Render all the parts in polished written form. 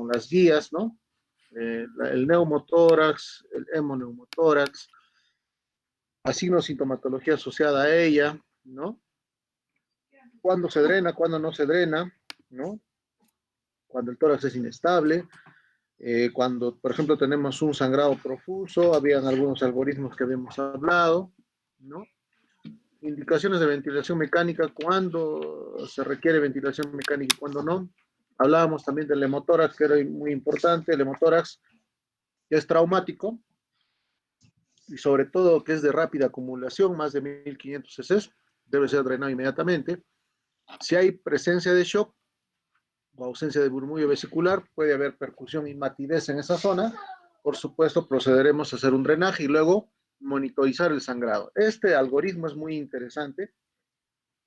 las guías, ¿no? El neumotórax, el hemoneumotórax, sintomatología asociada a ella, ¿no? Cuándo se drena, cuándo no se drena, ¿no? Cuando el tórax es inestable, cuando, por ejemplo, tenemos un sangrado profuso, habían algunos algoritmos que habíamos hablado, ¿no? Indicaciones de ventilación mecánica, cuándo se requiere ventilación mecánica y cuándo no. Hablábamos también del hemotórax, que era muy importante, el hemotórax que es traumático y sobre todo que es de rápida acumulación, más de 1500 cc, debe ser drenado inmediatamente. Si hay presencia de shock o ausencia de murmullo vesicular, puede haber percusión y matidez en esa zona. Por supuesto, procederemos a hacer un drenaje y luego monitorizar el sangrado. Este algoritmo es muy interesante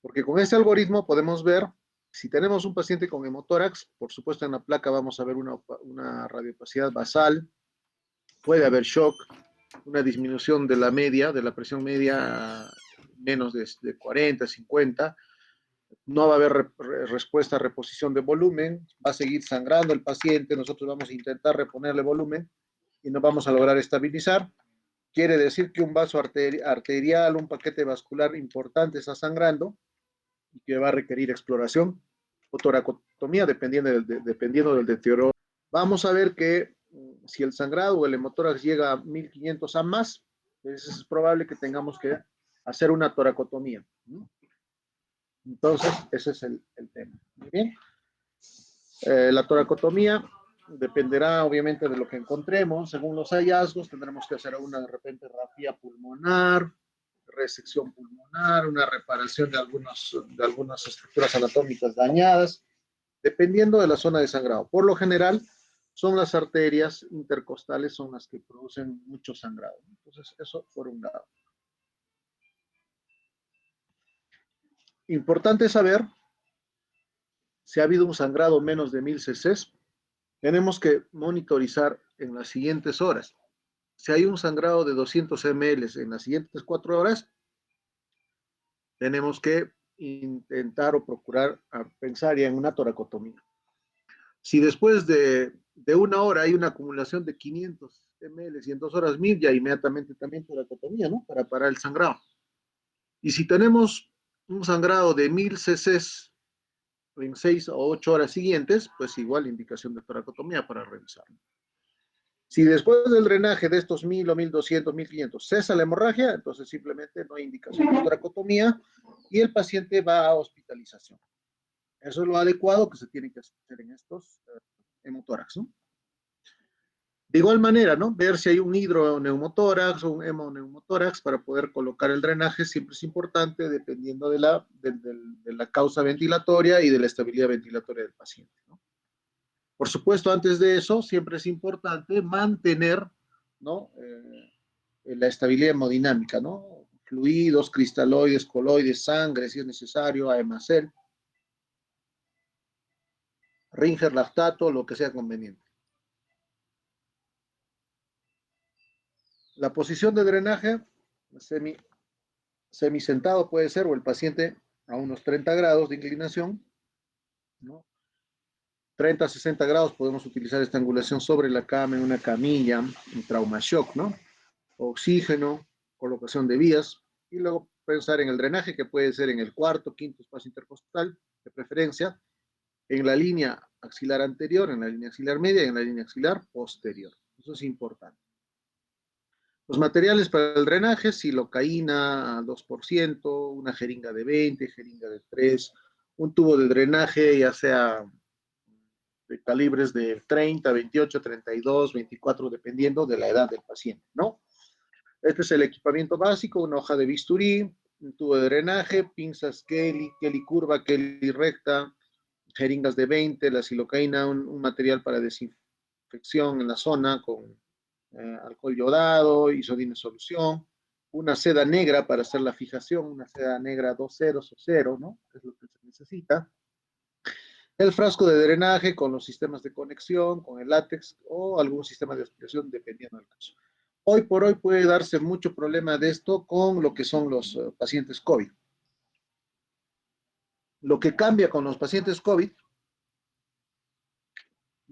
porque con este algoritmo podemos ver si tenemos un paciente con hemotórax, por supuesto en la placa vamos a ver una radiopacidad basal, puede haber shock, una disminución de la media, de la presión media menos de 40, 50, no va a haber respuesta a reposición de volumen, va a seguir sangrando el paciente, nosotros vamos a intentar reponerle volumen y no vamos a lograr estabilizar. Quiere decir que un vaso arterial, un paquete vascular importante está sangrando y que va a requerir exploración o toracotomía dependiendo del deterioro. Vamos a ver que si el sangrado o el hemotórax llega a 1500 a más, pues es probable que tengamos que hacer una toracotomía, ¿no? Entonces, ese es el tema. Muy bien. La toracotomía dependerá obviamente de lo que encontremos. Según los hallazgos, tendremos que hacer una de repente rafía pulmonar, resección pulmonar, una reparación de algunas estructuras anatómicas dañadas, dependiendo de la zona de sangrado. Por lo general, son las arterias intercostales son las que producen mucho sangrado. Entonces, eso por un lado. Importante saber si ha habido un sangrado menos de 1000 cc, tenemos que monitorizar en las siguientes horas. Si hay un sangrado de 200 ml en las siguientes 4 horas, tenemos que intentar o procurar pensar ya en una toracotomía. Si después de una hora hay una acumulación de 500 ml y en 2 horas 1000, ya inmediatamente también toracotomía, ¿no? Para parar el sangrado. Y si tenemos un sangrado de 1000 cc en 6 o 8 horas siguientes, pues igual indicación de toracotomía para revisarlo. Si después del drenaje de estos 1000 o 1200, 1500 cesa la hemorragia, entonces simplemente no hay indicación de toracotomía y el paciente va a hospitalización. Eso es lo adecuado que se tiene que hacer en estos hemotórax, ¿no? De igual manera, ¿no? Ver si hay un hidroneumotórax o un hemoneumotórax para poder colocar el drenaje siempre es importante dependiendo de la causa ventilatoria y de la estabilidad ventilatoria del paciente, ¿no? Por supuesto, antes de eso, siempre es importante mantener, ¿no? La estabilidad hemodinámica, ¿no? Fluidos, cristaloides, coloides, sangre, si es necesario, AEMACEL, Ringer, lactato, lo que sea conveniente. La posición de drenaje, semisentado puede ser, o el paciente a unos 30 grados de inclinación, ¿no? 30 a 60 grados podemos utilizar esta angulación sobre la cama, en una camilla, en trauma shock, ¿no? Oxígeno, colocación de vías, y luego pensar en el drenaje, que puede ser en el cuarto, quinto espacio intercostal, de preferencia, en la línea axilar anterior, en la línea axilar media y en la línea axilar posterior. Eso es importante. Los materiales para el drenaje, silocaína al 2%, una jeringa de 20, jeringa de 3, un tubo de drenaje, ya sea de calibres de 30, 28, 32, 24, dependiendo de la edad del paciente, ¿no? Este es el equipamiento básico, una hoja de bisturí, un tubo de drenaje, pinzas Kelly, Kelly curva, Kelly recta, jeringas de 20, la silocaína, un material para desinfección en la zona con alcohol yodado, isodina en solución, una seda negra para hacer la fijación, una seda negra 2 ceros o 0, ¿no? Es lo que se necesita. El frasco de drenaje con los sistemas de conexión, con el látex o algún sistema de aspiración, dependiendo del caso. Hoy por hoy puede darse mucho problema de esto con lo que son los pacientes COVID. Lo que cambia con los pacientes COVID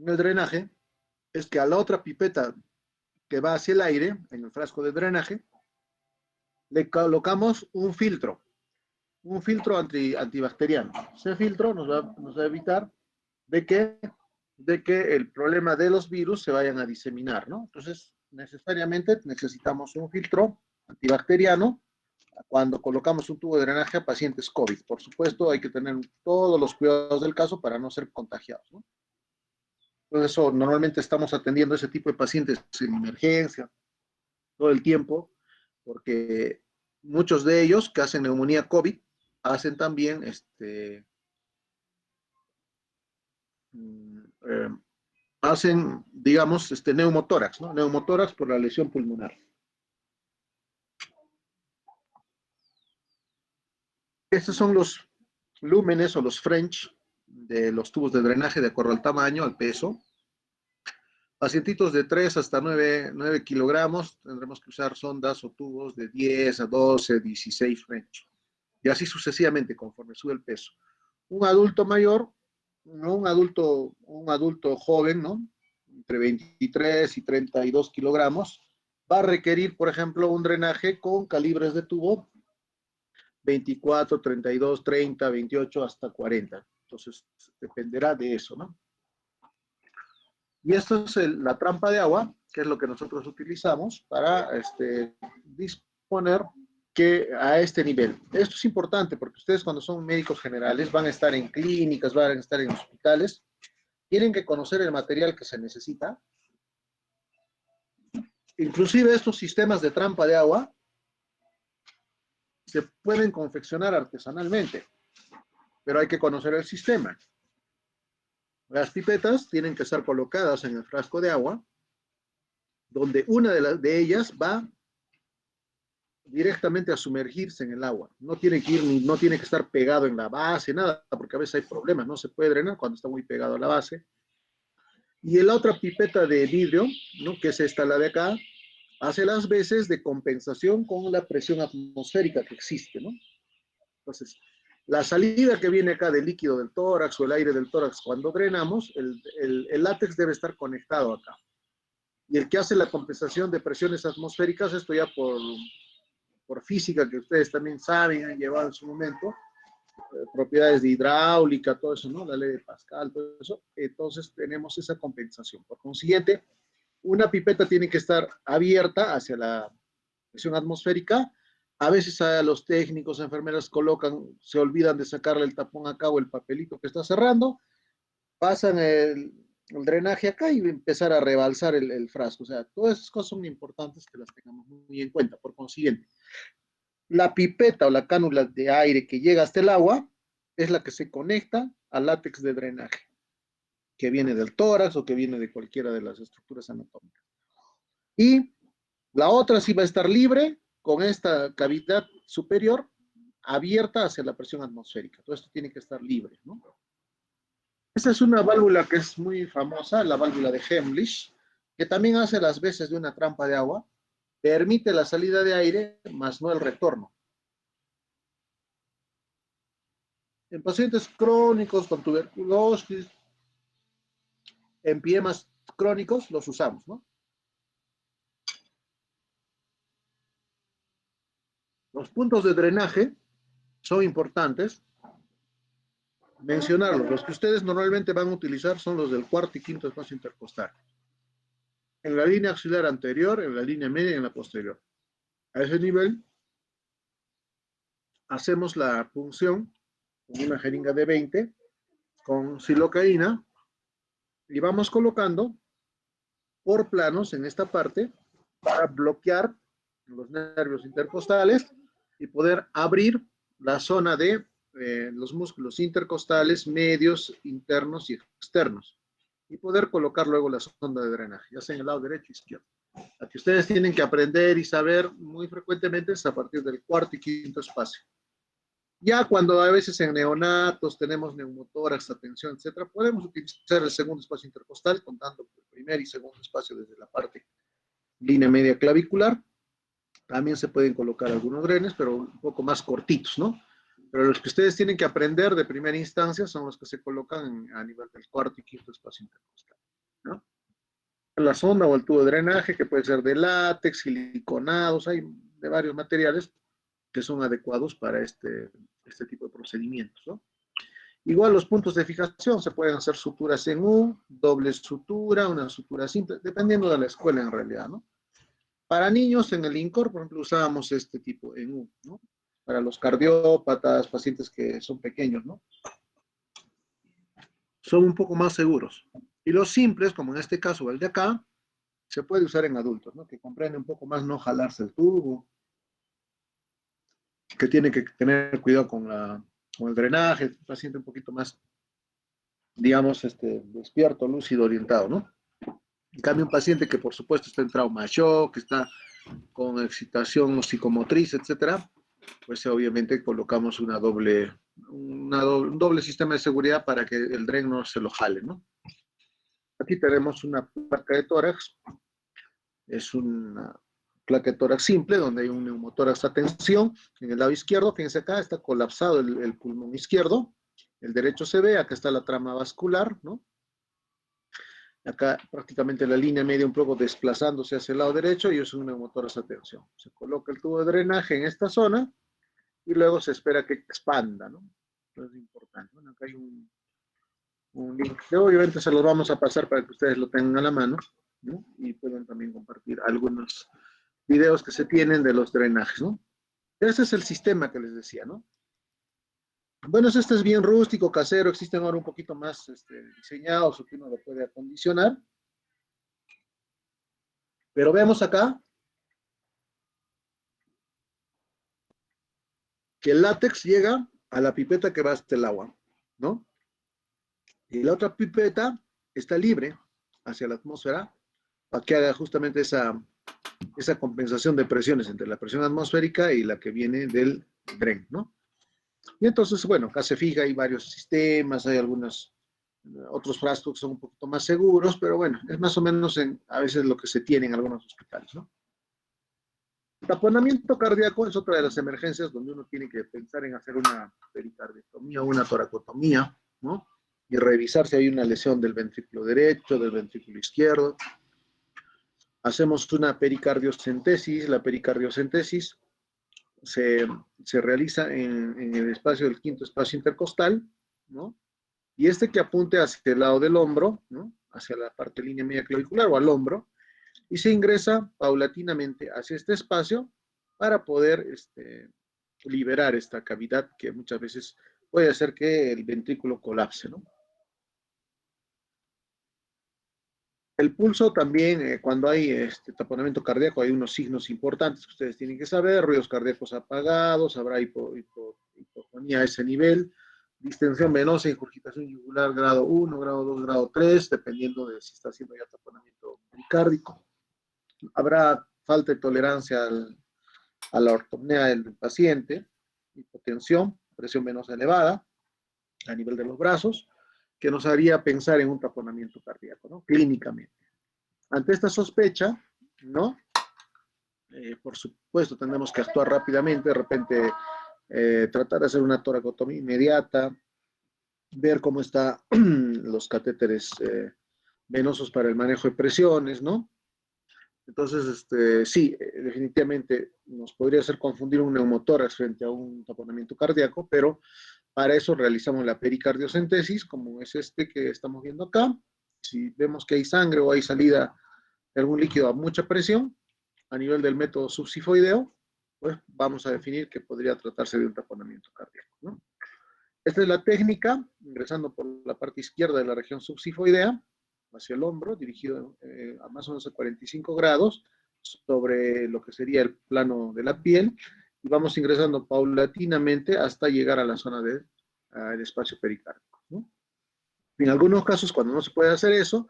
en el drenaje es que a la otra pipeta que va hacia el aire, en el frasco de drenaje, le colocamos un filtro antibacteriano. Ese filtro nos va a evitar de que el problema de los virus se vayan a diseminar, ¿no? Entonces, necesariamente necesitamos un filtro antibacteriano cuando colocamos un tubo de drenaje a pacientes COVID. Por supuesto, hay que tener todos los cuidados del caso para no ser contagiados, ¿no? Por eso, normalmente estamos atendiendo ese tipo de pacientes en emergencia todo el tiempo, porque muchos de ellos que hacen neumonía COVID hacen también eh, hacen, digamos, neumotórax, ¿no? Neumotórax por la lesión pulmonar. Estos son los lúmenes o los French de los tubos de drenaje de acuerdo al tamaño, al peso. Pacientitos de 3 hasta 9 kilogramos, tendremos que usar sondas o tubos de 10 a 12, 16 French. Y así sucesivamente conforme sube el peso. Un adulto mayor, no un adulto joven, ¿no? Entre 23 y 32 kilogramos, va a requerir, por ejemplo, un drenaje con calibres de tubo 24, 32, 30, 28 hasta 40. Entonces, dependerá de eso, ¿no? Y esto es la trampa de agua, que es lo que nosotros utilizamos para disponer que a este nivel. Esto es importante porque ustedes cuando son médicos generales van a estar en clínicas, van a estar en hospitales, tienen que conocer el material que se necesita. Inclusive estos sistemas de trampa de agua se pueden confeccionar artesanalmente, pero hay que conocer el sistema. Las pipetas tienen que estar colocadas en el frasco de agua, donde una de ellas va directamente a sumergirse en el agua. No tiene que ir, no tiene que estar pegado en la base, nada, porque a veces hay problemas, no se puede drenar cuando está muy pegado a la base. Y la otra pipeta de vidrio, ¿no? Que es esta, la de acá, hace las veces de compensación con la presión atmosférica que existe, ¿no? Entonces, la salida que viene acá del líquido del tórax o el aire del tórax cuando drenamos, el látex debe estar conectado acá. Y el que hace la compensación de presiones atmosféricas, esto ya por física, que ustedes también saben, han llevado en su momento, propiedades de hidráulica, todo eso, ¿no? La ley de Pascal, todo eso. Entonces tenemos esa compensación. Por consiguiente, una pipeta tiene que estar abierta hacia la presión atmosférica. A veces a los técnicos, enfermeras se olvidan de sacarle el tapón acá o el papelito que está cerrando, pasan el drenaje acá y empezar a rebalsar el frasco. O sea, todas esas cosas son importantes que las tengamos muy en cuenta. Por consiguiente, la pipeta o la cánula de aire que llega hasta el agua es la que se conecta al látex de drenaje, que viene del tórax o que viene de cualquiera de las estructuras anatómicas. Y la otra sí va a estar libre con esta cavidad superior abierta hacia la presión atmosférica. Todo esto tiene que estar libre, ¿no? Esa es una válvula que es muy famosa, la válvula de Hemlich, que también hace las veces de una trampa de agua, permite la salida de aire, más no el retorno. En pacientes crónicos con tuberculosis, empiemas crónicos, los usamos, ¿no? Los puntos de drenaje son importantes mencionarlos. Los que ustedes normalmente van a utilizar son los del cuarto y quinto espacio intercostal. En la línea axilar anterior, en la línea media y en la posterior. A ese nivel, hacemos la punción con una jeringa de 20 con silocaína y vamos colocando por planos en esta parte para bloquear los nervios intercostales y poder abrir la zona de los músculos intercostales, medios, internos y externos. Y poder colocar luego la sonda de drenaje, ya sea en el lado derecho o izquierdo. La que ustedes tienen que aprender y saber muy frecuentemente es a partir del cuarto y quinto espacio. Ya cuando a veces en neonatos tenemos neumotórax, atención, etcétera, podemos utilizar el segundo espacio intercostal, contando el primer y segundo espacio desde la parte línea media clavicular. También se pueden colocar algunos drenes, pero un poco más cortitos, ¿no? Pero los que ustedes tienen que aprender de primera instancia son los que se colocan a nivel del cuarto y quinto espacio intercostal. la sonda o el tubo de drenaje, que puede ser de látex, siliconados, hay de varios materiales que son adecuados para este tipo de procedimientos, ¿no? Igual los puntos de fijación se pueden hacer suturas en U, doble sutura, una sutura simple, dependiendo de la escuela en realidad, ¿no? Para niños en el INCOR, por ejemplo, usábamos este tipo en U, ¿no? Para los cardiópatas, pacientes que son pequeños, ¿no? Son un poco más seguros. Y los simples, como en este caso el de acá, se puede usar en adultos, ¿no? Que comprende un poco más no jalarse el tubo, que tiene que tener cuidado con el drenaje, el paciente un poquito más, digamos, despierto, lúcido, orientado, ¿no? En cambio, un paciente que por supuesto está en trauma shock, que está con excitación psicomotriz, etcétera, pues obviamente colocamos un doble sistema de seguridad para que el DREN no se lo jale, ¿no? Aquí tenemos una placa de tórax, es una placa de tórax simple donde hay un neumotórax a tensión en el lado izquierdo. Fíjense acá, está colapsado el pulmón izquierdo, el derecho se ve, acá está la trama vascular, ¿no? Acá prácticamente la línea media un poco desplazándose hacia el lado derecho y es un neumotórax a tensión. Se coloca el tubo de drenaje en esta zona y luego se espera que expanda, ¿no? Entonces es importante. Bueno, acá hay un link que obviamente se los vamos a pasar para que ustedes lo tengan a la mano, ¿no? Y puedan también compartir algunos videos que se tienen de los drenajes, ¿no? Ese es el sistema que les decía, ¿no? Bueno, este es bien rústico, casero, existen ahora un poquito más diseñados o que uno lo puede acondicionar, pero vemos acá que el látex llega a la pipeta que va hasta el agua, ¿no? Y la otra pipeta está libre hacia la atmósfera para que haga justamente esa compensación de presiones entre la presión atmosférica y la que viene del DREN, ¿no? Y entonces, bueno, acá se fija, hay varios sistemas, hay algunos otros frascos que son un poquito más seguros, pero bueno, es más o menos a veces lo que se tiene en algunos hospitales, ¿no? El taponamiento cardíaco es otra de las emergencias donde uno tiene que pensar en hacer una pericardiotomía o una toracotomía, ¿no? Y revisar si hay una lesión del ventrículo derecho, del ventrículo izquierdo. Hacemos una pericardiocentesis. La pericardiocentesis se, se realiza en el espacio del quinto espacio intercostal, ¿no? Y que apunte hacia el lado del hombro, ¿no? Hacia la parte línea media clavicular o al hombro, y se ingresa paulatinamente hacia este espacio para poder liberar esta cavidad que muchas veces puede hacer que el ventrículo colapse, ¿no? El pulso también, cuando hay taponamiento cardíaco, hay unos signos importantes que ustedes tienen que saber: ruidos cardíacos apagados, habrá hipotonía a ese nivel, distensión venosa, ingurgitación yugular grado 1, grado 2, grado 3, dependiendo de si está haciendo ya taponamiento pericárdico. Habrá falta de tolerancia a la ortopnea del paciente, hipotensión, presión venosa elevada a nivel de los brazos, que nos haría pensar en un taponamiento cardíaco, ¿no? Clínicamente. Ante esta sospecha, ¿no? Por supuesto, tendremos que actuar rápidamente, de repente tratar de hacer una toracotomía inmediata, ver cómo están los catéteres venosos para el manejo de presiones, ¿no? Entonces, sí, definitivamente nos podría hacer confundir un neumotórax frente a un taponamiento cardíaco, pero para eso realizamos la pericardiocentesis, como es que estamos viendo acá. Si vemos que hay sangre o hay salida de algún líquido a mucha presión, a nivel del método subsifoideo, pues vamos a definir que podría tratarse de un taponamiento cardíaco, ¿no? Esta es la técnica, ingresando por la parte izquierda de la región subsifoidea, hacia el hombro, dirigido a más o menos a 45 grados, sobre lo que sería el plano de la piel, y vamos ingresando paulatinamente hasta llegar a la zona del espacio pericárdico, ¿no? En algunos casos, cuando no se puede hacer eso,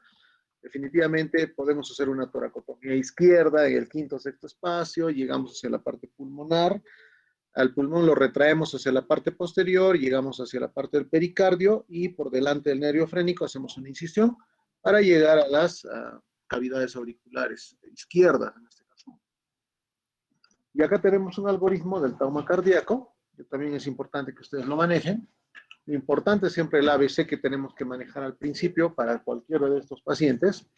definitivamente podemos hacer una toracotomía izquierda en el quinto o sexto espacio, llegamos hacia la parte pulmonar, al pulmón lo retraemos hacia la parte posterior, llegamos hacia la parte del pericardio y por delante del nervio frénico hacemos una incisión para llegar a las cavidades auriculares izquierdas en este caso. Y acá tenemos un algoritmo del trauma cardíaco, que también es importante que ustedes lo manejen. Lo importante es siempre el ABC que tenemos que manejar al principio para cualquiera de estos pacientes.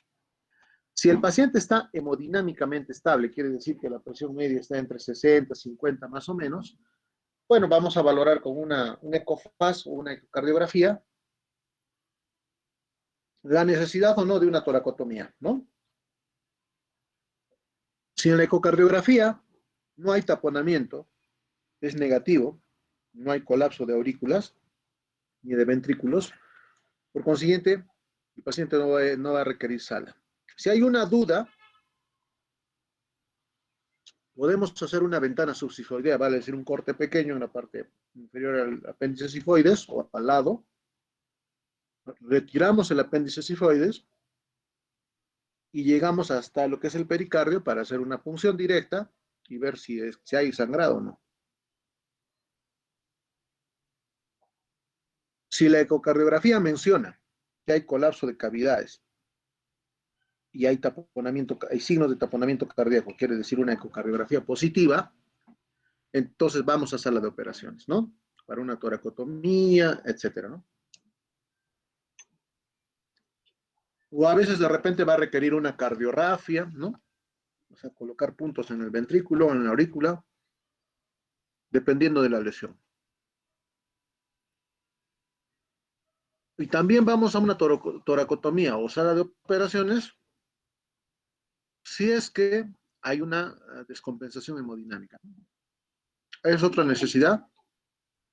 Si el paciente está hemodinámicamente estable, quiere decir que la presión media está entre 60, 50 más o menos, bueno, vamos a valorar con un ecofaz o una ecocardiografía la necesidad o no de una toracotomía, ¿no? Si en la ecocardiografía no hay taponamiento, es negativo, no hay colapso de aurículas ni de ventrículos, por consiguiente, el paciente no va a requerir sala. Si hay una duda, podemos hacer una ventana subsifoidea, vale decir, un corte pequeño en la parte inferior al apéndice sifoides o al lado. Retiramos el apéndice sifoides y llegamos hasta lo que es el pericardio para hacer una punción directa y ver si hay sangrado o no. Si la ecocardiografía menciona que hay colapso de cavidades y hay taponamiento, hay signos de taponamiento cardíaco, quiere decir una ecocardiografía positiva, entonces vamos a sala de operaciones, ¿no? Para una toracotomía, etcétera, ¿no? O a veces de repente va a requerir una cardiografía, ¿no? O sea, colocar puntos en el ventrículo o en la aurícula, dependiendo de la lesión. Y también vamos a una toracotomía o sala de operaciones si es que hay una descompensación hemodinámica. Es otra necesidad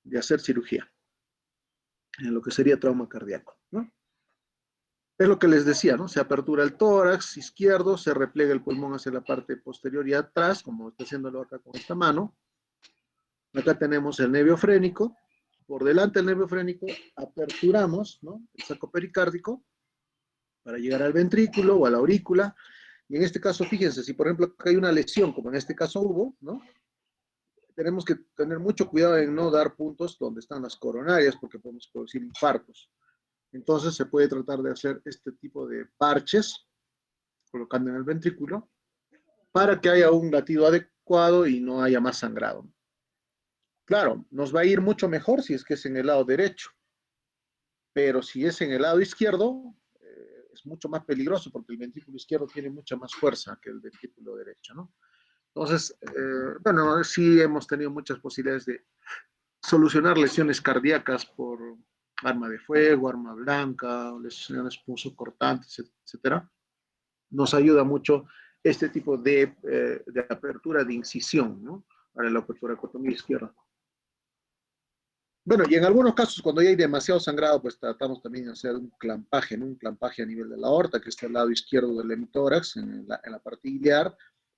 de hacer cirugía en lo que sería trauma cardíaco, ¿no? Es lo que les decía, ¿no? Se apertura el tórax izquierdo, se replega el pulmón hacia la parte posterior y atrás, como está haciéndolo acá con esta mano. Acá tenemos el nervio frénico. Por delante del nervio frénico aperturamos, ¿no?, el saco pericárdico para llegar al ventrículo o a la aurícula. Y en este caso, fíjense, si por ejemplo hay una lesión, como en este caso hubo, ¿no?, tenemos que tener mucho cuidado en no dar puntos donde están las coronarias porque podemos producir infartos. Entonces se puede tratar de hacer este tipo de parches colocando en el ventrículo para que haya un latido adecuado y no haya más sangrado. Claro, nos va a ir mucho mejor si es que es en el lado derecho, pero si es en el lado izquierdo, es mucho más peligroso porque el ventrículo izquierdo tiene mucha más fuerza que el ventrículo derecho, ¿no? Entonces, bueno, sí hemos tenido muchas posibilidades de solucionar lesiones cardíacas por arma de fuego, arma blanca, lesiones punzocortantes, etcétera. Nos ayuda mucho este tipo de apertura de incisión, ¿no?, para la toracotomía izquierda. Bueno, y en algunos casos, cuando ya hay demasiado sangrado, pues tratamos también de hacer un clampaje, ¿no? Un clampaje a nivel de la aorta, que está al lado izquierdo del hemitórax, en la parte iliar,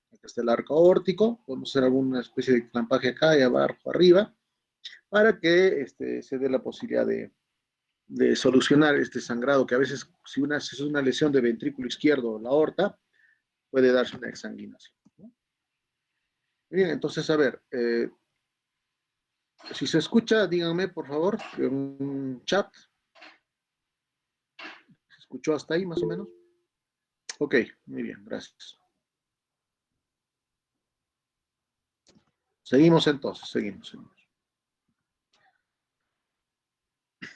que está el arco aórtico. Podemos hacer alguna especie de clampaje acá y abajo, arriba, para que se dé la posibilidad de solucionar este sangrado, que a veces, si es una lesión de ventrículo izquierdo o la aorta, puede darse una exsanguinación, ¿no? Bien, entonces, a ver, si se escucha, díganme, por favor, en un chat. ¿Se escuchó hasta ahí, más o menos? Ok, muy bien, gracias. Seguimos entonces, seguimos.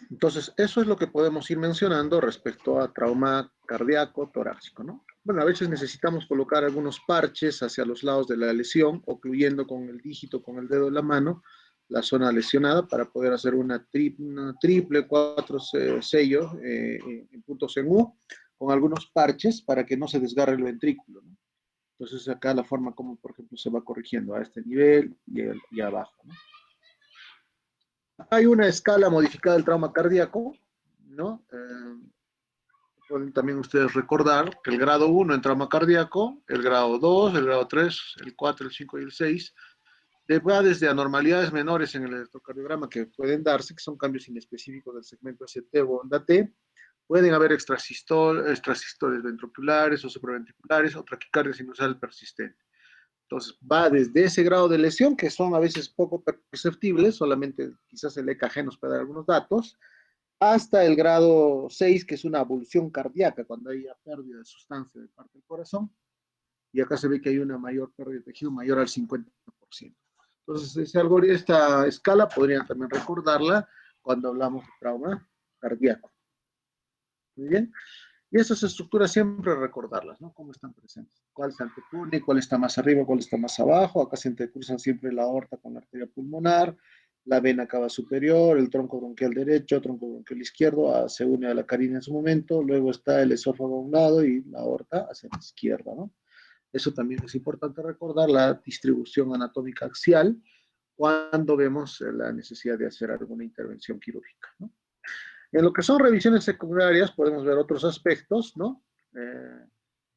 Entonces, eso es lo que podemos ir mencionando respecto a trauma cardíaco torácico, ¿no? Bueno, a veces necesitamos colocar algunos parches hacia los lados de la lesión, ocluyendo con el dígito, con el dedo de la mano, la zona lesionada para poder hacer una triple, 4 sellos en puntos en U, con algunos parches para que no se desgarre el ventrículo, ¿no? Entonces, acá la forma como, por ejemplo, se va corrigiendo a este nivel y abajo, ¿no? Hay una escala modificada del trauma cardíaco, ¿no? Pueden también ustedes recordar que el grado 1 en trauma cardíaco, el grado 2, el grado 3, el 4, el 5 y el 6, va desde anormalidades menores en el electrocardiograma que pueden darse, que son cambios inespecíficos del segmento ST o onda T. Pueden haber extrasistoles ventriculares o supraventriculares o taquicardia sinusal persistente. Entonces, va desde ese grado de lesión, que son a veces poco perceptibles, solamente quizás el EKG nos puede dar algunos datos, hasta el grado 6, que es una abulsión cardíaca, cuando hay pérdida de sustancia de parte del corazón, y acá se ve que hay una mayor pérdida de tejido mayor al 50%. Entonces, esta escala podrían también recordarla cuando hablamos de trauma cardíaco. Muy bien. Y esas estructuras siempre recordarlas, ¿no? Cómo están presentes. ¿Cuál se antepone? ¿Cuál está más arriba? ¿Cuál está más abajo? Acá se entrecruzan siempre la aorta con la arteria pulmonar, la vena cava superior, el tronco bronquial derecho, tronco bronquial izquierdo, se une a la carina en su momento, luego está el esófago a un lado y la aorta hacia la izquierda, ¿no? Eso también es importante recordar, la distribución anatómica axial, cuando vemos la necesidad de hacer alguna intervención quirúrgica, ¿no? En lo que son revisiones secundarias podemos ver otros aspectos, ¿no?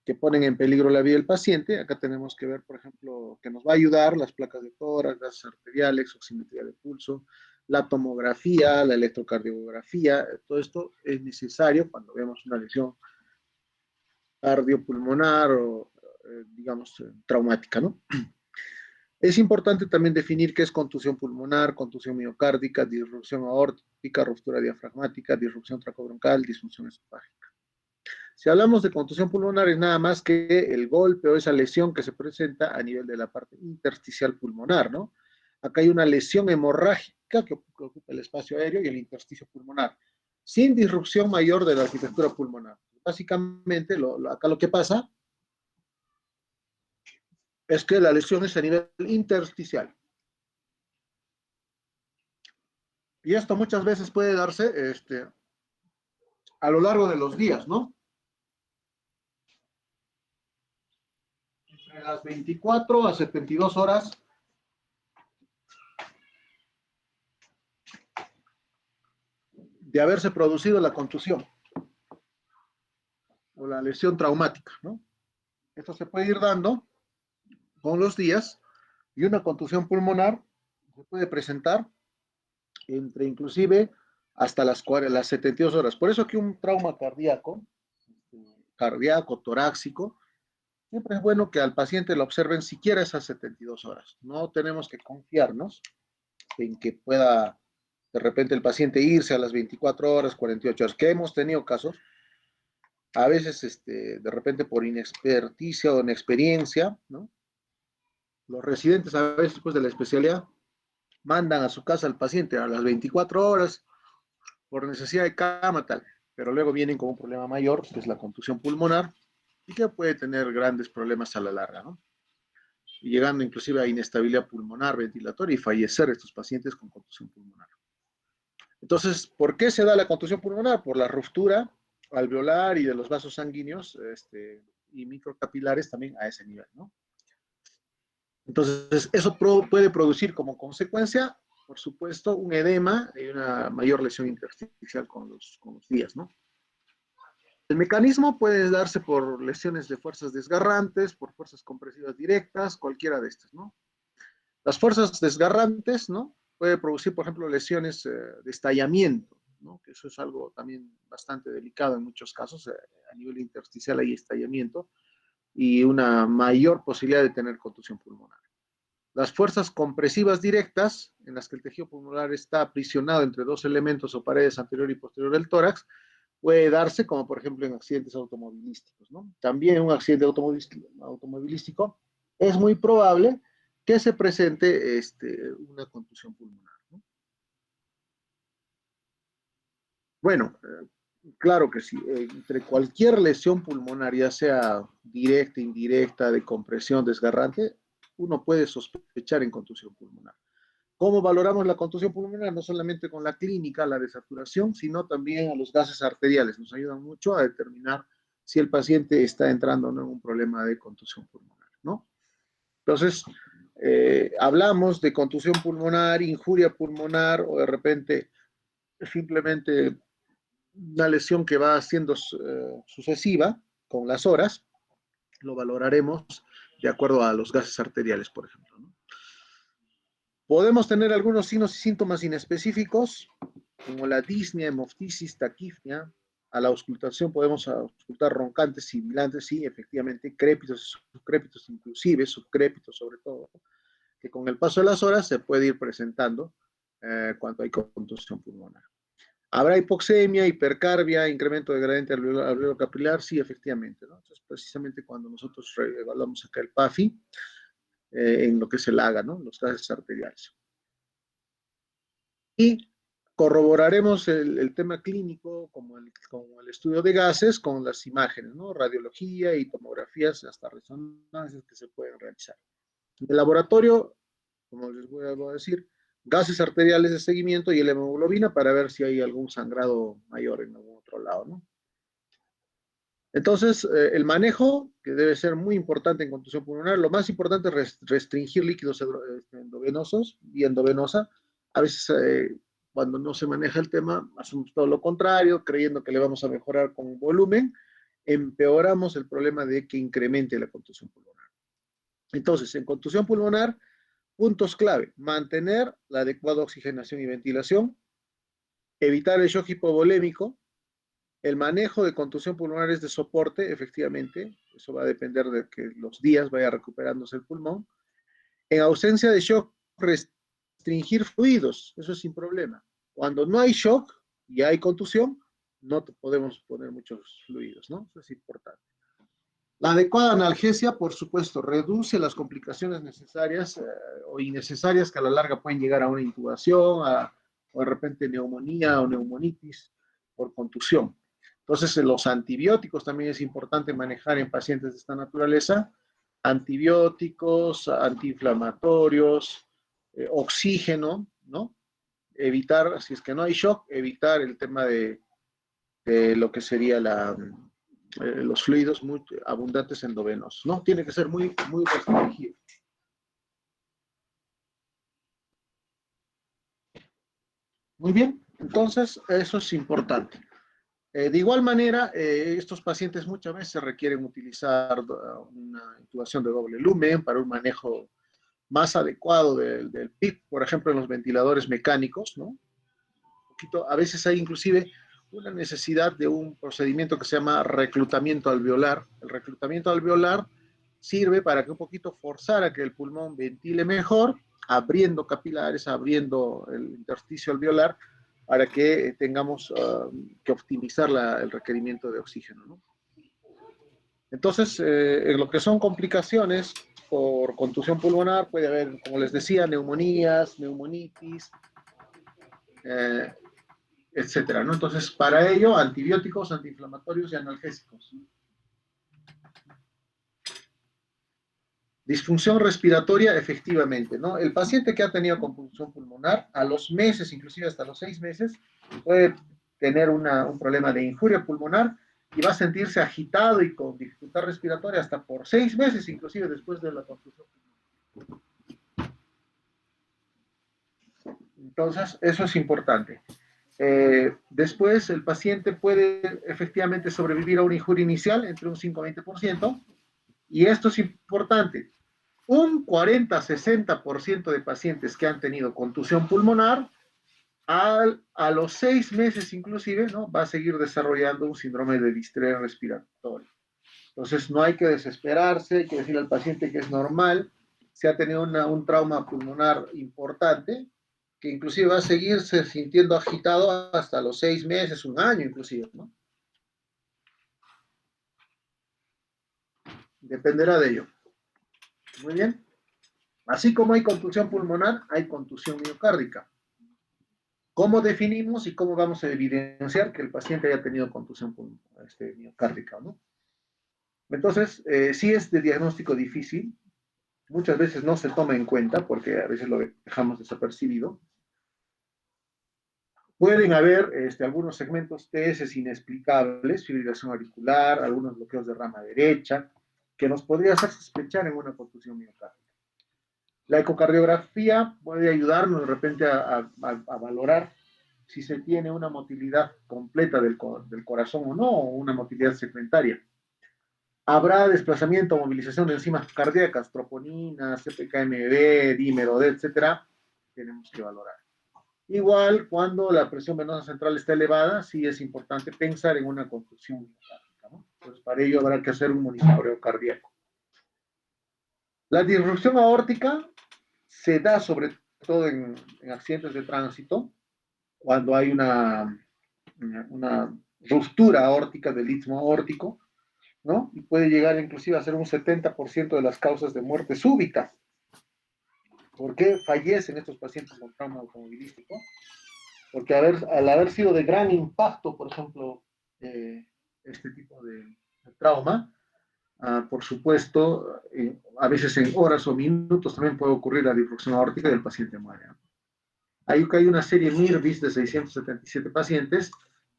Que ponen en peligro la vida del paciente. Acá tenemos que ver, por ejemplo, que nos va a ayudar las placas de tórax, gases arteriales, oximetría de pulso, la tomografía, la electrocardiografía. Todo esto es necesario cuando vemos una lesión cardiopulmonar o, digamos, traumática, ¿no? Es importante también definir qué es contusión pulmonar, contusión miocárdica, disrupción aórtica, ruptura diafragmática, disrupción tracobroncal, disfunción esofágica. Si hablamos de contusión pulmonar, es nada más que el golpe o esa lesión que se presenta a nivel de la parte intersticial pulmonar, ¿no? Acá hay una lesión hemorrágica que ocupa el espacio aéreo y el intersticio pulmonar, sin disrupción mayor de la arquitectura pulmonar. Básicamente, acá lo que pasa es que la lesión es a nivel intersticial. Y esto muchas veces puede darse a lo largo de los días, ¿no? Entre las 24 a 72 horas de haberse producido la contusión o la lesión traumática, ¿no? Esto se puede ir dando con los días y una contusión pulmonar se puede presentar entre inclusive hasta las 72 horas. Por eso que un trauma cardíaco, torácico, siempre es bueno que al paciente lo observen siquiera esas 72 horas. No tenemos que confiarnos en que pueda de repente el paciente irse a las 24 horas, 48 horas, que hemos tenido casos, a veces de repente por inexperticia o inexperiencia, ¿no? Los residentes a veces después de la especialidad mandan a su casa al paciente a las 24 horas por necesidad de cama, tal, pero luego vienen con un problema mayor, que es la contusión pulmonar, y que puede tener grandes problemas a la larga, ¿no? Y llegando inclusive a inestabilidad pulmonar, ventilatoria y fallecer estos pacientes con contusión pulmonar. Entonces, ¿por qué se da la contusión pulmonar? Por la ruptura alveolar y de los vasos sanguíneos y microcapilares también a ese nivel, ¿no? Entonces, eso puede producir como consecuencia, por supuesto, un edema y una mayor lesión intersticial con los días, ¿no? El mecanismo puede darse por lesiones de fuerzas desgarrantes, por fuerzas compresivas directas, cualquiera de estas, ¿no? Las fuerzas desgarrantes, ¿no? Puede producir, por ejemplo, lesiones de estallamiento, ¿no? Que eso es algo también bastante delicado en muchos casos. A nivel intersticial hay estallamiento y una mayor posibilidad de tener contusión pulmonar. Las fuerzas compresivas directas, en las que el tejido pulmonar está aprisionado entre dos elementos o paredes anterior y posterior del tórax, puede darse como por ejemplo en accidentes automovilísticos, ¿no? También en un accidente automovilístico es muy probable que se presente una contusión pulmonar, ¿no? Bueno, claro que sí, entre cualquier lesión pulmonar, ya sea directa, indirecta, de compresión, desgarrante, uno puede sospechar en contusión pulmonar. ¿Cómo valoramos la contusión pulmonar? No solamente con la clínica, la desaturación, sino también a los gases arteriales. Nos ayudan mucho a determinar si el paciente está entrando o no en un problema de contusión pulmonar, ¿no? Entonces, hablamos de contusión pulmonar, injuria pulmonar o de repente simplemente una lesión que va siendo sucesiva con las horas, lo valoraremos de acuerdo a los gases arteriales, por ejemplo, ¿no? Podemos tener algunos signos y síntomas inespecíficos, como la disnea, hemoptisis, taquifnia. A la auscultación podemos auscultar roncantes, sibilantes, sí, efectivamente, crépitos, subcrépitos, inclusive, subcrépitos sobre todo, que con el paso de las horas se puede ir presentando cuando hay contusión pulmonar. ¿Habrá hipoxemia, hipercarbia, incremento de gradiente alveolo capilar? Sí, efectivamente, ¿no? Entonces, precisamente cuando nosotros evaluamos acá el PAFI, en lo que es el AGA, ¿no? Los gases arteriales. Y corroboraremos el tema clínico, como el estudio de gases, con las imágenes, ¿no? Radiología y tomografías, hasta resonancias que se pueden realizar. En el laboratorio, como les voy a decir, gases arteriales de seguimiento y el hemoglobina para ver si hay algún sangrado mayor en algún otro lado, ¿no? Entonces, el manejo, que debe ser muy importante en contusión pulmonar, lo más importante es restringir líquidos endovenosos y endovenosa. A veces, cuando no se maneja el tema, hacemos todo lo contrario, creyendo que le vamos a mejorar con volumen, empeoramos el problema de que incremente la contusión pulmonar. Entonces, en contusión pulmonar, puntos clave: mantener la adecuada oxigenación y ventilación, evitar el shock hipovolémico. El manejo de contusión pulmonar es de soporte, efectivamente, eso va a depender de que los días vaya recuperándose el pulmón. En ausencia de shock, restringir fluidos, eso es sin problema. Cuando no hay shock y hay contusión, no podemos poner muchos fluidos, ¿no? Eso es importante. La adecuada analgesia, por supuesto, reduce las complicaciones necesarias o innecesarias que a la larga pueden llegar a una intubación, o de repente neumonía o neumonitis por contusión. Entonces, los antibióticos también es importante manejar en pacientes de esta naturaleza. Antibióticos, antiinflamatorios, oxígeno, ¿no? Evitar, si es que no hay shock, evitar el tema de lo que sería los fluidos muy abundantes endovenosos, ¿no? Tiene que ser muy, muy restringido. Muy bien, entonces eso es importante. De igual manera, estos pacientes muchas veces requieren utilizar una intubación de doble lumen para un manejo más adecuado del PIB, por ejemplo, en los ventiladores mecánicos, ¿no? A veces hay inclusive una necesidad de un procedimiento que se llama reclutamiento alveolar. El reclutamiento alveolar sirve para que un poquito forzar a que el pulmón ventile mejor, abriendo capilares, abriendo el intersticio alveolar, para que tengamos que optimizar el requerimiento de oxígeno, ¿no? Entonces, en lo que son complicaciones por contusión pulmonar, puede haber, como les decía, neumonías, neumonitis, eh, etcétera, ¿no? Entonces, para ello, antibióticos, antiinflamatorios y analgésicos. Disfunción respiratoria, efectivamente, ¿no? El paciente que ha tenido compulsión pulmonar, a los meses, inclusive hasta los 6 meses, puede tener un problema de injuria pulmonar y va a sentirse agitado y con dificultad respiratoria hasta por 6 meses, inclusive después de la contusión pulmonar. Entonces, eso es importante. Después, el paciente puede efectivamente sobrevivir a una injuria inicial entre un 5 y 20%, y esto es importante. Un 40-60% de pacientes que han tenido contusión pulmonar, a los 6 meses inclusive, ¿no? Va a seguir desarrollando un síndrome de distrés respiratorio. Entonces, no hay que desesperarse, hay que decirle al paciente que es normal, si ha tenido un trauma pulmonar importante, que inclusive va a seguirse sintiendo agitado hasta los 6 meses, un año inclusive, ¿no? Dependerá de ello. Muy bien. Así como hay contusión pulmonar, hay contusión miocárdica. ¿Cómo definimos y cómo vamos a evidenciar que el paciente haya tenido contusión miocárdica, ¿no? Entonces, sí es de diagnóstico difícil, muchas veces no se toma en cuenta porque a veces lo dejamos desapercibido. Pueden haber algunos segmentos TS inexplicables, fibrilación auricular, algunos bloqueos de rama derecha, que nos podría hacer sospechar en una contusión miocárdica. La ecocardiografía puede ayudarnos de repente a valorar si se tiene una motilidad completa del corazón o no, o una motilidad segmentaria. Habrá desplazamiento o movilización de enzimas cardíacas, troponina, CPKMB, dímero D, etcétera, tenemos que valorar. Igual, cuando la presión venosa central está elevada, sí es importante pensar en una contusión miocárdica, ¿no? Pues para ello habrá que hacer un monitoreo cardíaco. La disrupción aórtica se da sobre todo en accidentes de tránsito, cuando hay una ruptura aórtica del istmo aórtico, ¿no? Y puede llegar inclusive a ser un 70% de las causas de muerte súbita. ¿Por qué fallecen estos pacientes con trauma automovilístico? porque al haber sido de gran impacto, por ejemplo, este tipo de trauma, por supuesto, a veces en horas o minutos también puede ocurrir la disfunción aórtica y el paciente muere. Hay una serie MIRBIS de 677 pacientes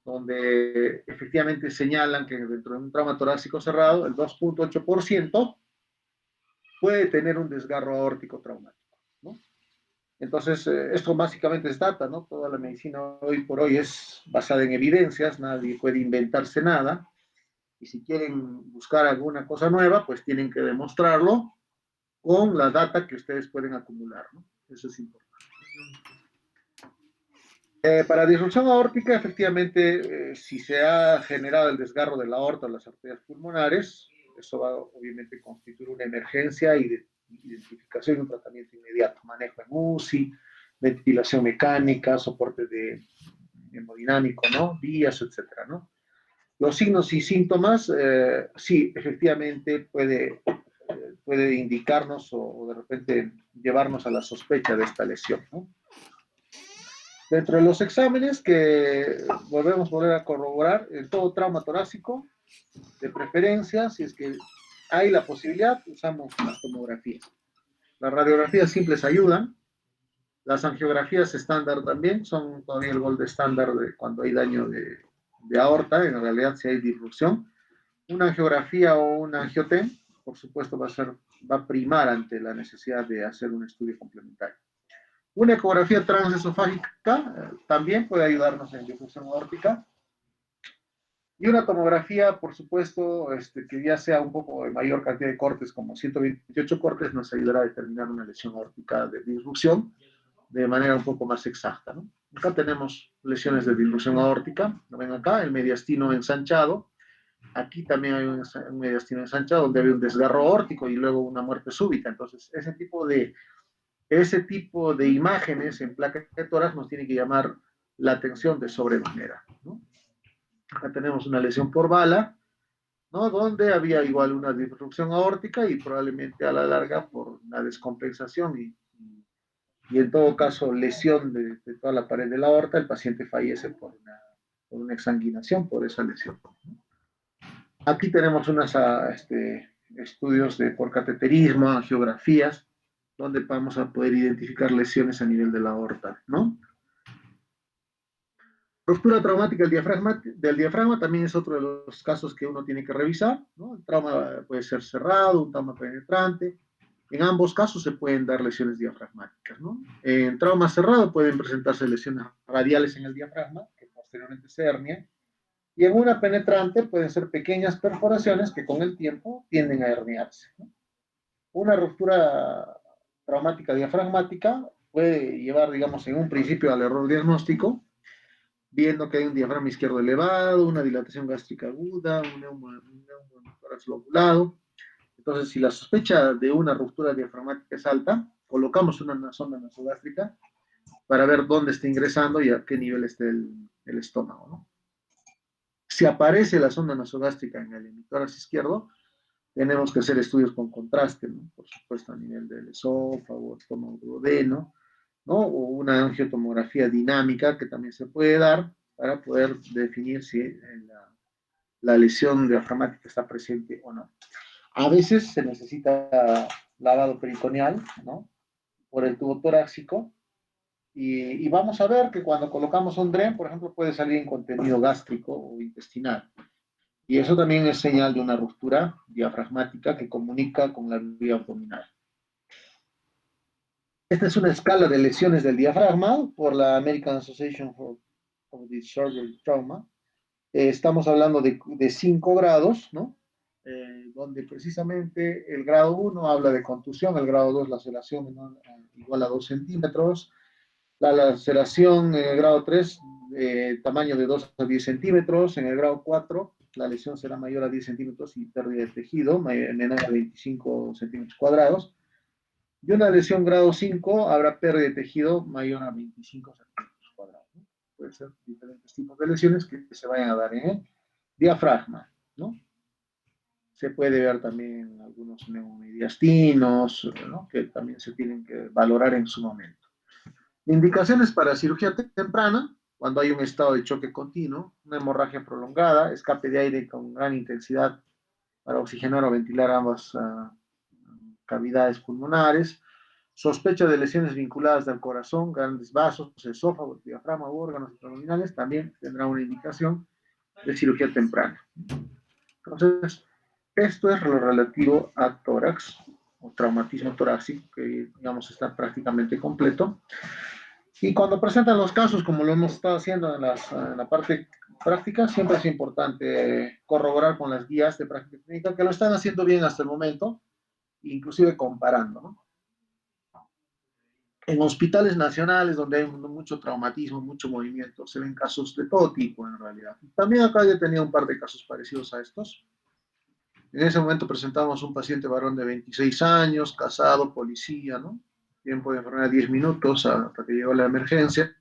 donde efectivamente señalan que dentro de un trauma torácico cerrado, el 2.8% puede tener un desgarro aórtico traumático, ¿no? Entonces, esto básicamente es data, ¿no? Toda la medicina hoy por hoy es basada en evidencias, nadie puede inventarse nada, y si quieren buscar alguna cosa nueva, pues tienen que demostrarlo con la data que ustedes pueden acumular, ¿no? Eso es importante. Para disfunción aórtica, efectivamente, si se ha generado el desgarro de la aorta o las arterias pulmonares, eso va obviamente a constituir una emergencia y de identificación y un tratamiento inmediato, manejo en UCI, ventilación mecánica, soporte de hemodinámico, ¿no? Vías, etcétera, ¿no? Los signos y síntomas, sí, efectivamente puede indicarnos o de repente llevarnos a la sospecha de esta lesión, ¿no? Dentro de los exámenes que volver a corroborar, en todo trauma torácico, de preferencia, si es que hay la posibilidad, usamos las tomografías. Las radiografías simples ayudan, las angiografías estándar también son todavía el gold estándar de cuando hay daño de aorta, en realidad si hay disrupción. Una angiografía o un angiotem, por supuesto, va a primar ante la necesidad de hacer un estudio complementario. Una ecografía transesofágica también puede ayudarnos en difusión aórtica. Y una tomografía, por supuesto, que ya sea un poco de mayor cantidad de cortes, como 128 cortes, nos ayudará a determinar una lesión aórtica de disrupción de manera un poco más exacta, ¿no? Acá tenemos lesiones de disrupción aórtica, lo ven acá, el mediastino ensanchado. Aquí también hay un mediastino ensanchado donde hay un desgarro aórtico y luego una muerte súbita. Entonces, ese tipo de imágenes en placa de tórax nos tiene que llamar la atención de sobremanera, ¿no? Acá tenemos una lesión por bala, ¿no? Donde había igual una disrupción aórtica y probablemente a la larga por una descompensación y en todo caso lesión de toda la pared de la aorta, el paciente fallece por una exsanguinación por esa lesión. Aquí tenemos unos estudios por cateterismo, angiografías, donde vamos a poder identificar lesiones a nivel de la aorta, ¿no? Ruptura traumática del diafragma también es otro de los casos que uno tiene que revisar, ¿no? El trauma puede ser cerrado, un trauma penetrante. En ambos casos se pueden dar lesiones diafragmáticas, ¿no? En trauma cerrado pueden presentarse lesiones radiales en el diafragma, que posteriormente se hernia, y en una penetrante pueden ser pequeñas perforaciones que con el tiempo tienden a herniarse, ¿no? Una ruptura traumática diafragmática puede llevar, digamos, en un principio al error diagnóstico, viendo que hay un diafragma izquierdo elevado, una dilatación gástrica aguda, un neumotórax lobulado. Entonces, si la sospecha de una ruptura diafragmática es alta, colocamos una sonda nasogástrica para ver dónde está ingresando y a qué nivel está el estómago, ¿no? Si aparece la sonda nasogástrica en el hemitórax izquierdo, tenemos que hacer estudios con contraste, ¿no? Por supuesto, a nivel del esófago, estómago, duodeno, ¿no? O una angiotomografía dinámica que también se puede dar para poder definir si la lesión diafragmática está presente o no. A veces se necesita lavado peritoneal, ¿no? Por el tubo torácico. Y vamos a ver que cuando colocamos un DREN, por ejemplo, puede salir en contenido gástrico o intestinal. Y eso también es señal de una ruptura diafragmática que comunica con la vía abdominal. Esta es una escala de lesiones del diafragma por la American Association for Surgery Trauma. Estamos hablando de 5 grados, ¿no? Donde precisamente el grado 1 habla de contusión, el grado 2 laceración igual a 2 centímetros, la laceración en el grado 3 tamaño de 2 a 10 centímetros, en el grado 4 la lesión será mayor a 10 centímetros y pérdida de tejido menor a 25 centímetros cuadrados, y una lesión grado 5 habrá pérdida de tejido mayor a 25 centímetros cuadrados, ¿no? Pueden ser diferentes tipos de lesiones que se vayan a dar en el diafragma, ¿no? Se puede ver también algunos neumediastinos, ¿no? Que también se tienen que valorar en su momento. Indicaciones para cirugía temprana, cuando hay un estado de choque continuo, una hemorragia prolongada, escape de aire con gran intensidad para oxigenar o ventilar ambas cavidades pulmonares, sospecha de lesiones vinculadas al corazón, grandes vasos, esófago, diafragma u órganos abdominales, también tendrá una indicación de cirugía temprana. Entonces, esto es lo relativo a tórax o traumatismo torácico, que digamos está prácticamente completo. Y cuando presentan los casos, como lo hemos estado haciendo en la parte práctica, siempre es importante corroborar con las guías de práctica clínica que lo están haciendo bien hasta el momento, inclusive comparando, ¿no? En hospitales nacionales donde hay mucho traumatismo, mucho movimiento, se ven casos de todo tipo en realidad. También acá yo tenía un par de casos parecidos a estos. En ese momento presentamos un paciente varón de 26 años, casado, policía, ¿no? Tiempo de enfermedad 10 minutos hasta que llegó la emergencia.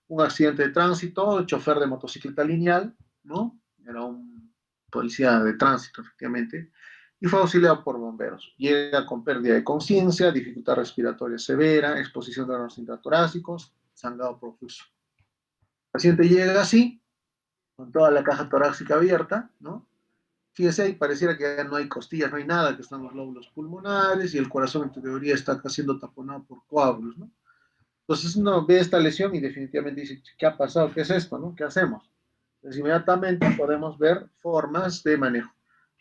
Un accidente de tránsito, chofer de motocicleta lineal, ¿no? Era un policía de tránsito, efectivamente, y fue auxiliado por bomberos. Llega con pérdida de conciencia, dificultad respiratoria severa, exposición de órganos intratorácicos, sangrado profuso. El paciente llega así, con toda la caja torácica abierta, ¿no? Fíjese ahí, pareciera que ya no hay costillas, no hay nada, que están los lóbulos pulmonares y el corazón en teoría está siendo taponado por coágulos, ¿no? Entonces uno ve esta lesión y definitivamente dice, ¿qué ha pasado? ¿Qué es esto? ¿No? ¿Qué hacemos? Entonces inmediatamente podemos ver formas de manejo.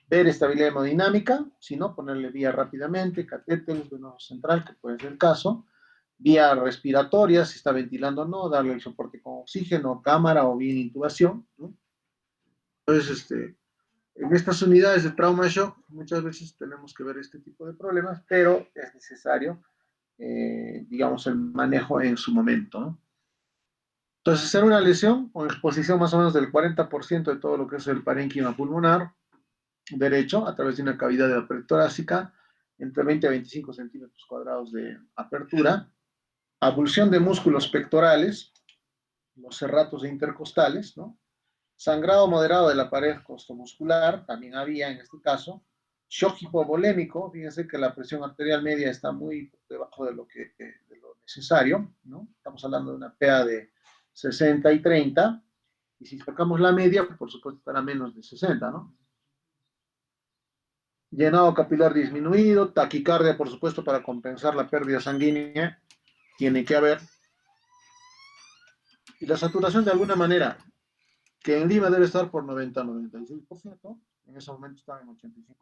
Ver estabilidad hemodinámica, si no, ponerle vía rápidamente, catéteres, venoso central, que puede ser el caso, vía respiratoria, si está ventilando o no, darle el soporte con oxígeno, cámara o bien intubación, ¿no? Entonces, en estas unidades de trauma shock muchas veces tenemos que ver este tipo de problemas, pero es necesario, digamos, el manejo en su momento, ¿no? Entonces, hacer una lesión con exposición más o menos del 40% de todo lo que es el parénquima pulmonar derecho a través de una cavidad de la pared torácica entre 20 a 25 centímetros cuadrados de apertura, abulsión de músculos pectorales, los serratos e intercostales, ¿no? Sangrado moderado de la pared costomuscular, también había en este caso. Shock hipovolémico, fíjense que la presión arterial media está muy debajo de de lo necesario, ¿no? Estamos hablando de una PA de 60 y 30, y si sacamos la media, por supuesto estará menos de 60, ¿no? Llenado capilar disminuido, taquicardia, por supuesto, para compensar la pérdida sanguínea, tiene que haber. Y la saturación de alguna manera, que en Lima debe estar por 90-96%, en ese momento estaba en 85%.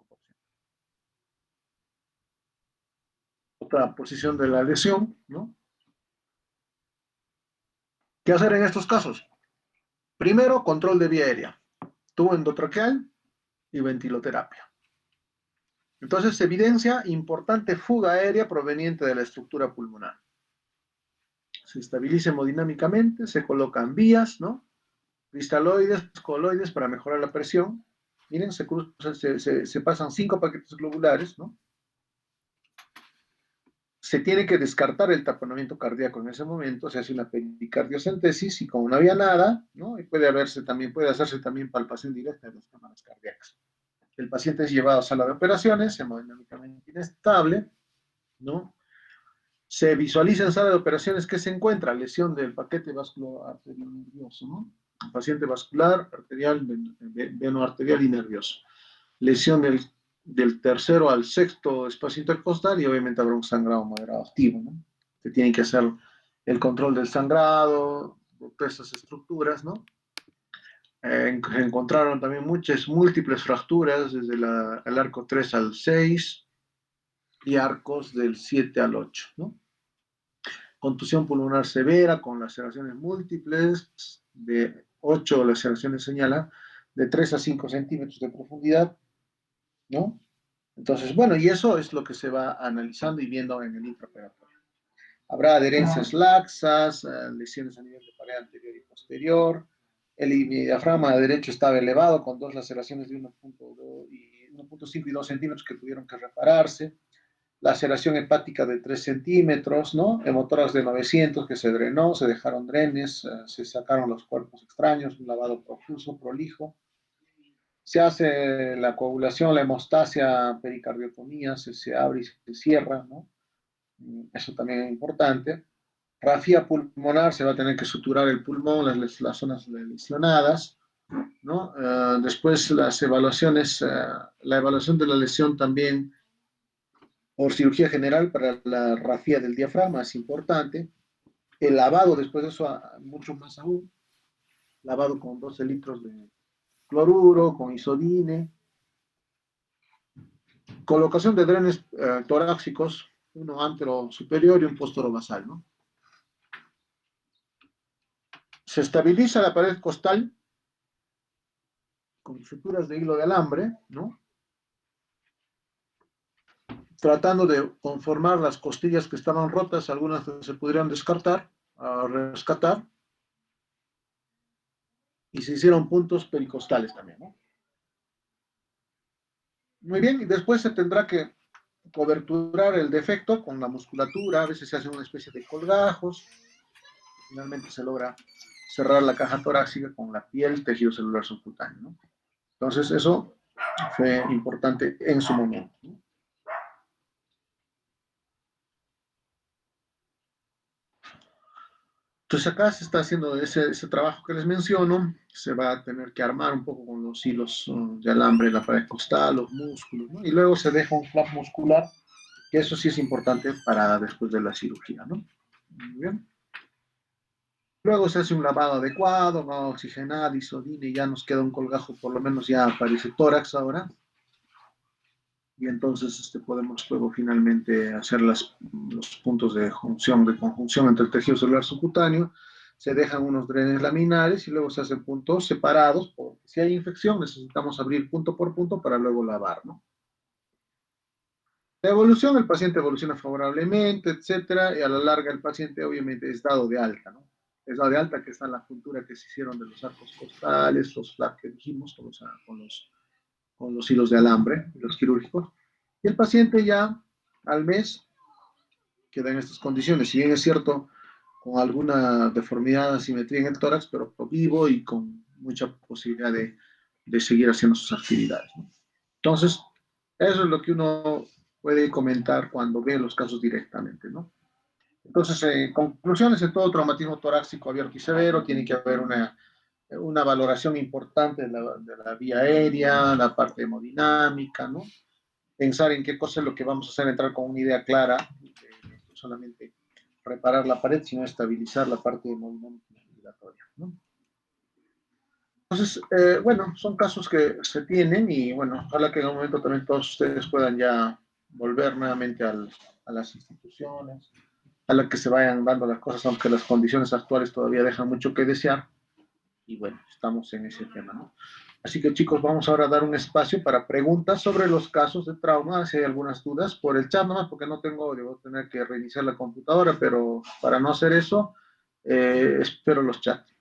Otra posición de la lesión, ¿no? ¿Qué hacer en estos casos? Primero, control de vía aérea, tubo endotraqueal y ventiloterapia. Entonces, se evidencia importante fuga aérea proveniente de la estructura pulmonar. Se estabiliza hemodinámicamente, se colocan vías, ¿no? Cristaloides, coloides para mejorar la presión. Miren, se pasan 5 paquetes globulares, ¿no? Se tiene que descartar el taponamiento cardíaco en ese momento, se hace una pericardiocentesis y como no había nada, ¿no? Y puede hacerse también palpación directa de las cámaras cardíacas. El paciente es llevado a sala de operaciones, hemodinámicamente inestable, ¿no? Se visualiza en sala de operaciones que se encuentra lesión del paquete vascular arterial nervioso, ¿no? Paciente vascular, arterial, venoarterial y nervioso. Lesión del tercero al sexto espacio intercostal y obviamente habrá un sangrado moderado activo, ¿no? Se tiene que hacer el control del sangrado, de todas esas estructuras, ¿no? Encontraron también muchas múltiples fracturas desde el arco 3 al 6 y arcos del 7 al 8, ¿no? Contusión pulmonar severa con laceraciones múltiples de 8 laceraciones señala de 3 a 5 centímetros de profundidad, ¿no? Entonces, bueno, y eso es lo que se va analizando y viendo en el intraoperatorio. Habrá adherencias laxas, lesiones a nivel de pared anterior y posterior. El diafragma derecho estaba elevado con dos laceraciones de 1.5 y 2 centímetros que tuvieron que repararse. Laceración hepática de 3 centímetros, ¿no? Hemotoras de 900 que se drenó, se dejaron drenes, se sacaron los cuerpos extraños, un lavado profuso, prolijo. Se hace la coagulación, la hemostasia, pericardiotomía, se abre y se cierra, ¿no? Eso también es importante. Rafía pulmonar, se va a tener que suturar el pulmón, las zonas lesionadas, ¿no? Después las evaluaciones, la evaluación de la lesión también por cirugía general para la rafía del diafragma es importante. El lavado después de eso, mucho más aún, lavado con 12 litros de cloruro, con isodine, colocación de drenes torácicos, uno antero superior y un postero basal, ¿no? Se estabiliza la pared costal con suturas de hilo de alambre, ¿no? Tratando de conformar las costillas que estaban rotas, algunas se pudieran descartar, rescatar, y se hicieron puntos pericostales también, ¿no? Muy bien, y después se tendrá que coberturar el defecto con la musculatura, a veces se hace una especie de colgajos, finalmente se logra cerrar la caja torácica con la piel, tejido celular subcutáneo, ¿no? Entonces eso fue importante en su momento, ¿no? Entonces acá se está haciendo ese trabajo que les menciono, se va a tener que armar un poco con los hilos de alambre, la pared costal, los músculos, ¿no? Y luego se deja un flap muscular, que eso sí es importante para después de la cirugía, ¿no? Muy bien. Luego se hace un lavado adecuado, va a oxigenar, isodina y ya nos queda un colgajo, por lo menos ya aparece tórax ahora. Y entonces podemos luego finalmente hacer los puntos de conjunción entre el tejido celular subcutáneo. Se dejan unos drenes laminares y luego se hacen puntos separados, porque si hay infección necesitamos abrir punto por punto para luego lavar, ¿no? La evolución, el paciente evoluciona favorablemente, etcétera, y a la larga el paciente obviamente es dado de alta, ¿no? Es dado de alta, que está en la juntura que se hicieron de los arcos costales, los flaps que dijimos, con los hilos de alambre, los quirúrgicos, y el paciente ya al mes queda en estas condiciones, si bien es cierto, con alguna deformidad, asimetría en el tórax, pero vivo y con mucha posibilidad de seguir haciendo sus actividades, ¿no? Entonces, eso es lo que uno puede comentar cuando ve los casos directamente, ¿no? Entonces, conclusiones en todo traumatismo torácico abierto y severo, tiene que haber una valoración importante de la vía aérea, la parte hemodinámica, ¿no? Pensar en qué cosa es lo que vamos a hacer, entrar con una idea clara, no solamente reparar la pared, sino estabilizar la parte hemodinámica respiratoria, ¿no? Entonces, bueno, son casos que se tienen y bueno, ojalá que en un momento también todos ustedes puedan ya volver nuevamente a las instituciones, a la que se vayan dando las cosas, aunque las condiciones actuales todavía dejan mucho que desear. Y bueno, estamos en ese tema, ¿no? Así que chicos, vamos ahora a dar un espacio para preguntas sobre los casos de trauma, si hay algunas dudas, por el chat nomás, porque no tengo, debo tener que reiniciar la computadora, pero para no hacer eso, espero los chats.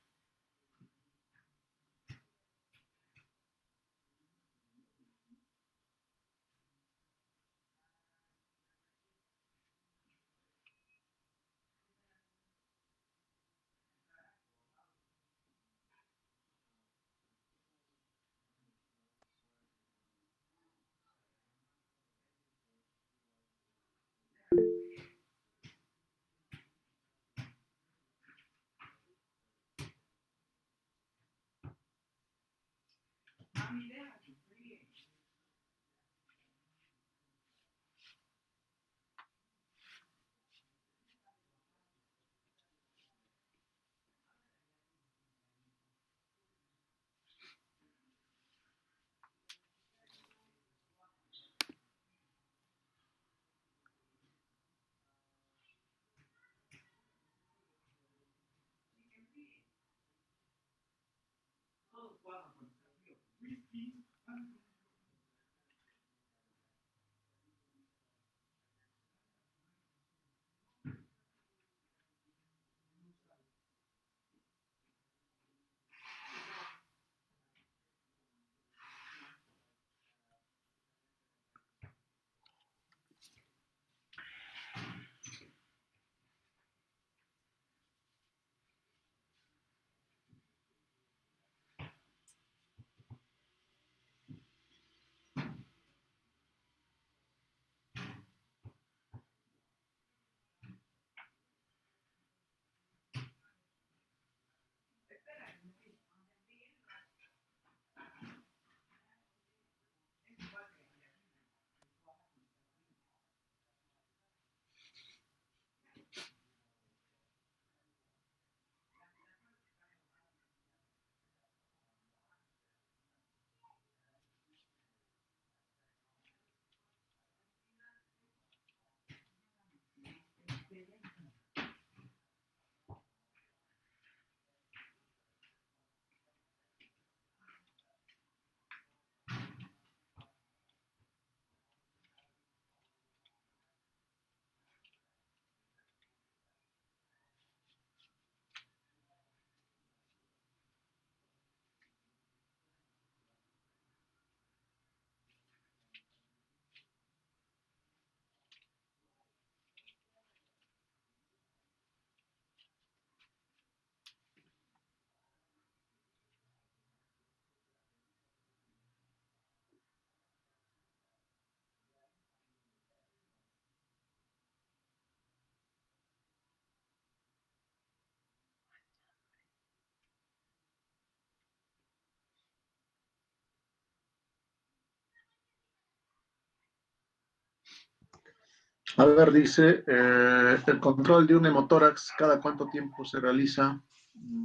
A ver, dice, el control de un hemotórax, ¿cada cuánto tiempo se realiza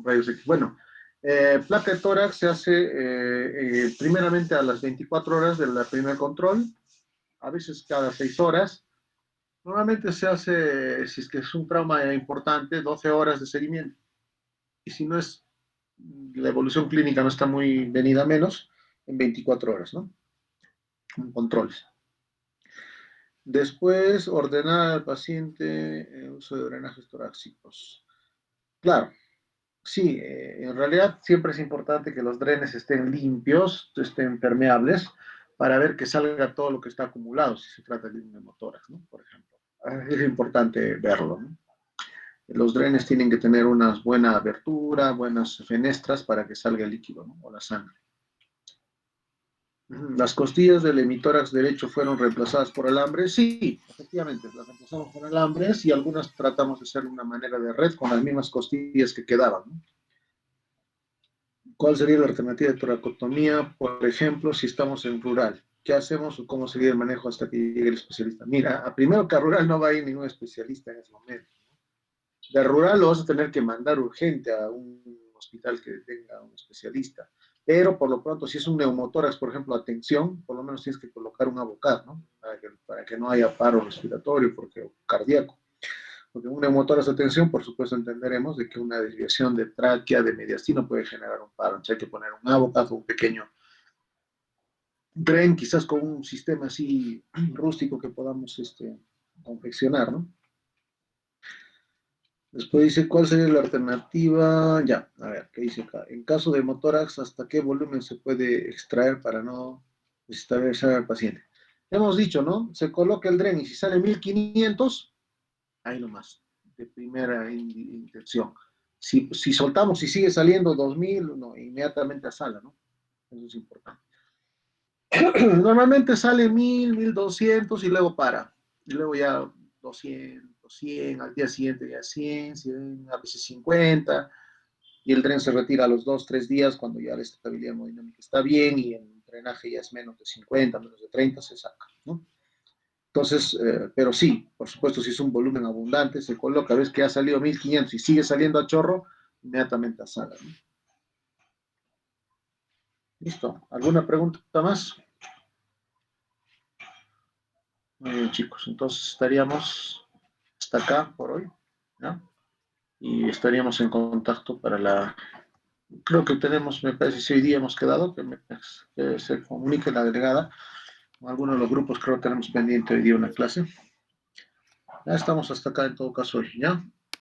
rayos X? Bueno, placa de tórax se hace primeramente a las 24 horas del primer control, a veces cada 6 horas. Normalmente se hace, si es que es un trauma importante, 12 horas de seguimiento. Y si no es, la evolución clínica no está muy venida menos, en 24 horas, ¿no? Un control. Después, ordenar al paciente el uso de drenajes torácicos. Claro, sí, en realidad siempre es importante que los drenes estén limpios, estén permeables, para ver que salga todo lo que está acumulado, si se trata de un hemotórax, ¿no? Por ejemplo. Es importante verlo, ¿no? Los drenes tienen que tener una buena abertura, buenas fenestras para que salga el líquido, ¿no? O la sangre. ¿Las costillas del hemitórax derecho fueron reemplazadas por alambres? Sí, efectivamente, las reemplazamos por alambres y algunas tratamos de hacer una manera de red con las mismas costillas que quedaban, ¿no? ¿Cuál sería la alternativa de toracotomía, por ejemplo, si estamos en rural? ¿Qué hacemos o cómo sería el manejo hasta que llegue el especialista? Mira, a primero que a rural no va a ir ningún especialista en ese momento. De rural lo vas a tener que mandar urgente a un hospital que tenga un especialista. Pero por lo pronto, si es un neumotórax, por ejemplo, atención, por lo menos tienes que colocar un abocado, ¿no? Para que no haya paro respiratorio porque, cardíaco. Porque un neumotórax de atención, por supuesto, entenderemos de que una desviación de tráquea, de mediastino puede generar un paro. Entonces hay que poner un abocado, un pequeño tren, quizás con un sistema así rústico que podamos confeccionar, ¿no? Después dice, ¿cuál sería la alternativa? Ya, a ver, ¿qué dice acá? En caso de hemotórax, ¿hasta qué volumen se puede extraer para no desestabilizar al paciente? Hemos dicho, ¿no? Se coloca el dren y si sale 1500, ahí nomás, de primera intención. Si soltamos y sigue saliendo 2000, no, inmediatamente a sala, ¿no? Eso es importante. Normalmente sale 1000, 1200 y luego para. Y luego ya 200, 100, al día siguiente ya 100, 100, a veces 50. Y el tren se retira a los 2, 3 días cuando ya la estabilidad hemodinámica está bien y el drenaje ya es menos de 50, menos de 30, se saca, ¿no? Entonces, pero sí, por supuesto, si es un volumen abundante, se coloca, ves que ha salido 1500 y sigue saliendo a chorro, inmediatamente a sala, ¿no? Listo. ¿Alguna pregunta más? Muy bien, chicos. Entonces estaríamos hasta acá por hoy, ¿no? Y estaríamos en contacto para la... Creo que tenemos, me parece, si hoy día hemos quedado, que se comunique la delegada. Con algunos de los grupos creo que tenemos pendiente hoy día una clase. Ya estamos hasta acá en todo caso hoy, ¿ya?